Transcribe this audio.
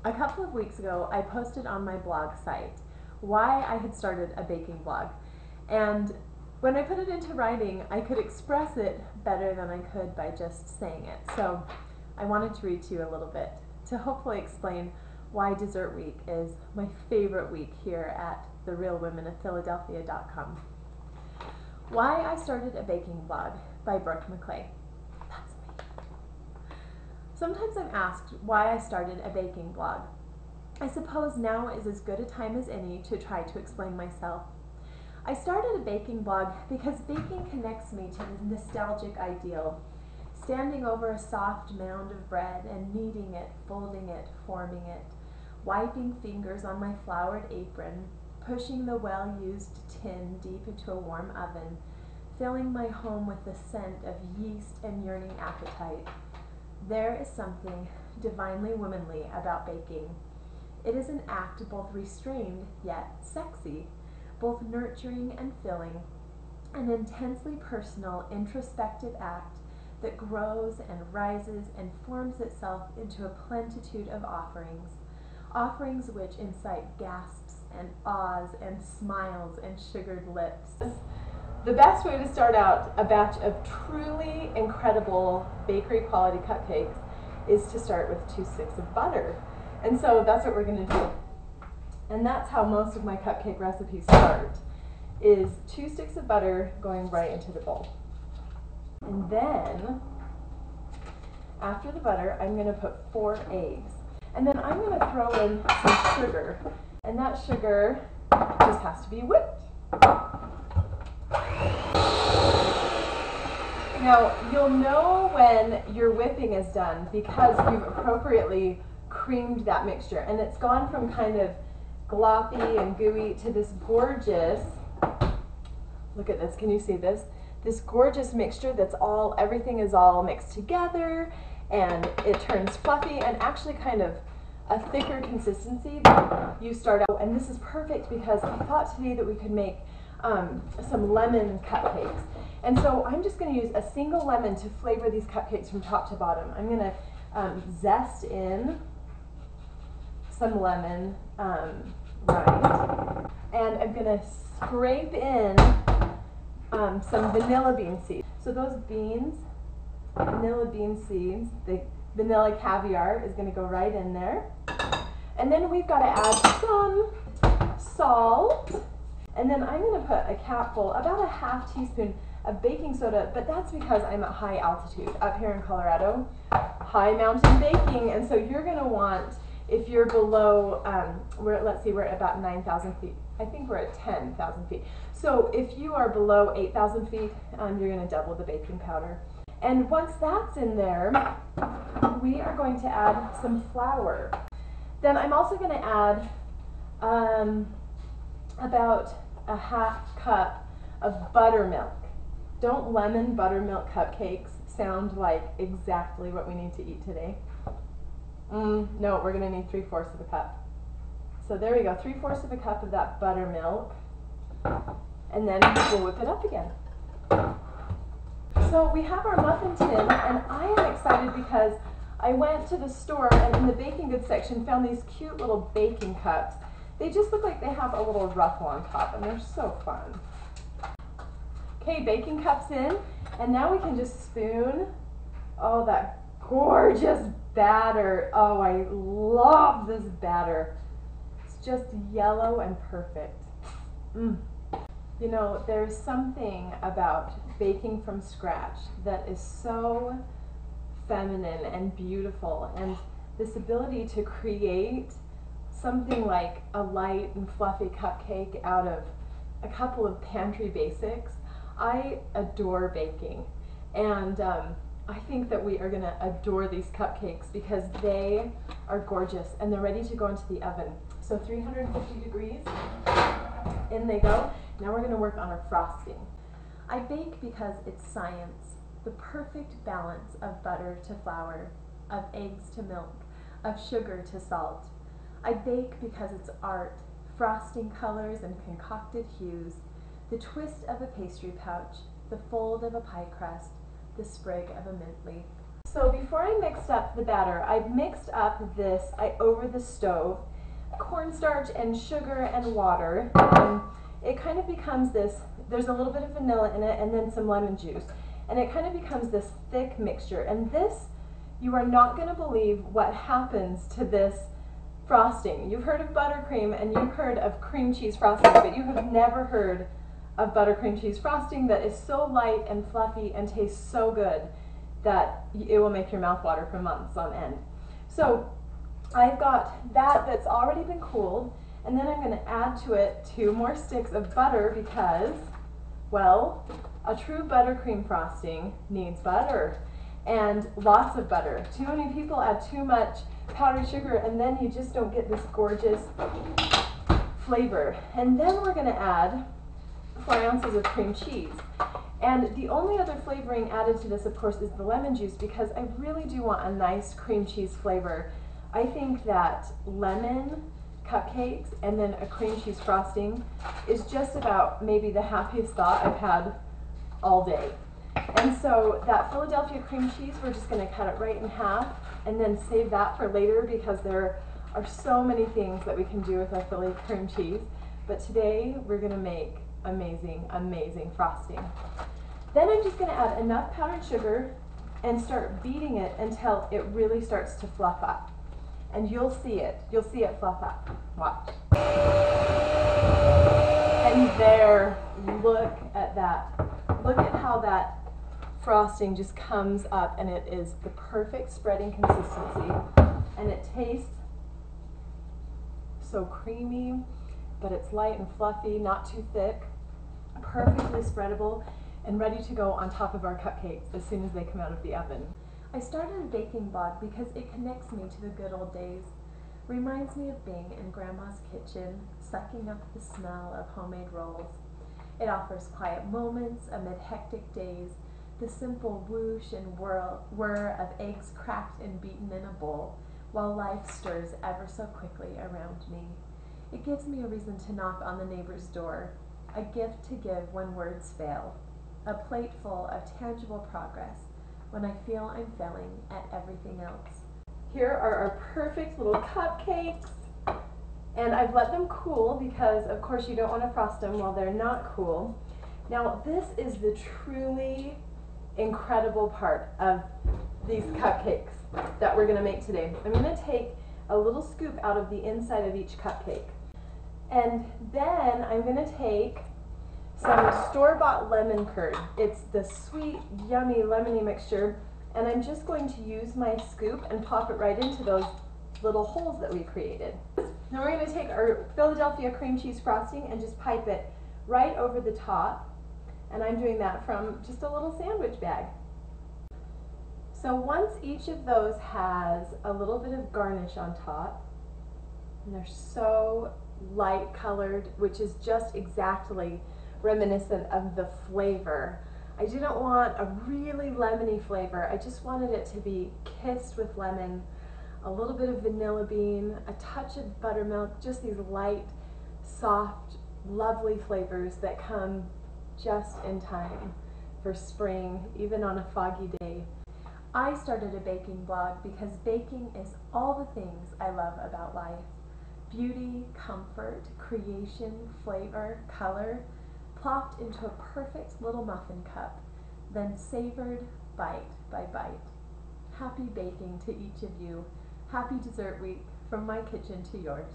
A couple of weeks ago, I posted on my blog site why I had started a baking blog. And when I put it into writing, I could express it better than I could by just saying it. So I wanted to read to you a little bit to hopefully explain why Dessert Week is my favorite week here at therealwomenofphiladelphia.com. Why I started a baking blog by Brooke McClay. That's me. Sometimes I'm asked why I started a baking blog. I suppose now is as good a time as any to try to explain myself. I started a baking blog because baking connects me to this nostalgic ideal. Standing over a soft mound of bread and kneading it, folding it, forming it, wiping fingers on my floured apron, pushing the well-used tin deep into a warm oven, filling my home with the scent of yeast and yearning appetite. There is something divinely womanly about baking. It is an act both restrained yet sexy, both nurturing and filling, an intensely personal, introspective act that grows and rises and forms itself into a plenitude of offerings, offerings which incite gasps and awes and smiles and sugared lips. The best way to start out a batch of truly incredible bakery quality cupcakes is to start with 2 sticks of butter. And so that's what we're going to do. And that's how most of my cupcake recipes start, is 2 sticks of butter going right into the bowl. And then, after the butter, I'm going to put 4 eggs. And then I'm going to throw in some sugar. And that sugar just has to be whipped. Now, you'll know when your whipping is done because you've appropriately creamed that mixture. And it's gone from kind of gloppy and gooey to this gorgeous, look at this, can you see this? This gorgeous mixture that's all, everything is all mixed together and it turns fluffy and actually kind of a thicker consistency than you start out. And this is perfect because I thought today that we could make some lemon cupcakes. And so I'm just going to use a single lemon to flavor these cupcakes from top to bottom. I'm going to zest in some lemon rind, and I'm going to scrape in some vanilla bean seeds. So those beans, vanilla bean seeds, the vanilla caviar is going to go right in there. And then we've got to add some salt. And then I'm going to put a capful, about a ½ teaspoon of baking soda, but that's because I'm at high altitude up here in Colorado, high mountain baking. And so you're going to want, if you're below, let's see, we're at about 9,000 feet. I think we're at 10,000 feet. So if you are below 8,000 feet, you're going to double the baking powder. And once that's in there, we are going to add some flour. Then I'm also going to add about a ½ cup of buttermilk. Don't lemon buttermilk cupcakes sound like exactly what we need to eat today? No, we're going to need 3/4 of a cup. So there we go, 3/4 of a cup of that buttermilk. And then we'll whip it up again. So we have our muffin tin, and I am excited because I went to the store and in the baking goods section found these cute little baking cups. They just look like they have a little ruffle on top, and they're so fun. Okay, baking cups in, and now we can just spoon. Oh, that gorgeous batter. Oh, I love this batter. It's just yellow and perfect. You know, there's something about baking from scratch that is so feminine and beautiful, and this ability to create something like a light and fluffy cupcake out of a couple of pantry basics. I adore baking, and I think that we are going to adore these cupcakes because they are gorgeous and they're ready to go into the oven. So 350 degrees, in they go. Now we're going to work on our frosting. I bake because it's science, the perfect balance of butter to flour, of eggs to milk, of sugar to salt. I bake because it's art, frosting colors and concocted hues, the twist of a pastry pouch, the fold of a pie crust, the sprig of a mint leaf. So before I mixed up the batter, I mixed up over the stove, cornstarch and sugar and water. It kind of becomes this, there's a little bit of vanilla in it and then some lemon juice. And it kind of becomes this thick mixture. And this, you are not going to believe what happens to this frosting. You've heard of buttercream and you've heard of cream cheese frosting, but you have never heard of buttercream cheese frosting that is so light and fluffy and tastes so good that it will make your mouth water for months on end. So I've got that's already been cooled, and then I'm going to add to it 2 more sticks of butter because, well, a true buttercream frosting needs butter, and lots of butter. Too many people add too much powdered sugar and then you just don't get this gorgeous flavor. And then we're going to add 4 ounces of cream cheese. And the only other flavoring added to this, of course, is the lemon juice, because I really do want a nice cream cheese flavor. I think that lemon cupcakes and then a cream cheese frosting is just about maybe the happiest thought I've had all day. And so that Philadelphia cream cheese, we're just going to cut it right in half and then save that for later, because there are so many things that we can do with our Philly cream cheese. But today we're going to make amazing, amazing frosting. Then I'm just going to add enough powdered sugar and start beating it until it really starts to fluff up. And you'll see it fluff up. Watch. And there, look at that. Look at how that frosting just comes up, and it is the perfect spreading consistency. And it tastes so creamy, but it's light and fluffy, not too thick, perfectly spreadable, and ready to go on top of our cupcakes as soon as they come out of the oven. I started a baking blog because it connects me to the good old days. Reminds me of being in Grandma's kitchen, sucking up the smell of homemade rolls. It offers quiet moments amid hectic days, the simple whoosh and whir of eggs cracked and beaten in a bowl, while life stirs ever so quickly around me. It gives me a reason to knock on the neighbor's door, a gift to give when words fail, a plate full of tangible progress when I feel I'm failing at everything else. Here are our perfect little cupcakes, and I've let them cool because, of course, you don't want to frost them while they're not cool. Now, this is the truly incredible part of these cupcakes that we're going to make today. I'm going to take a little scoop out of the inside of each cupcake, and then I'm going to take some store-bought lemon curd. It's the sweet, yummy, lemony mixture, and I'm just going to use my scoop and pop it right into those little holes that we created. Now we're going to take our Philadelphia cream cheese frosting and just pipe it right over the top, and I'm doing that from just a little sandwich bag. So once each of those has a little bit of garnish on top, and they're so light colored, which is just exactly reminiscent of the flavor. I didn't want a really lemony flavor. I just wanted it to be kissed with lemon, a little bit of vanilla bean, a touch of buttermilk, just these light, soft, lovely flavors that come just in time for spring, even on a foggy day. I started a baking blog because baking is all the things I love about life. Beauty, comfort, creation, flavor, color, plopped into a perfect little muffin cup, then savored bite by bite. Happy baking to each of you. Happy dessert week from my kitchen to yours.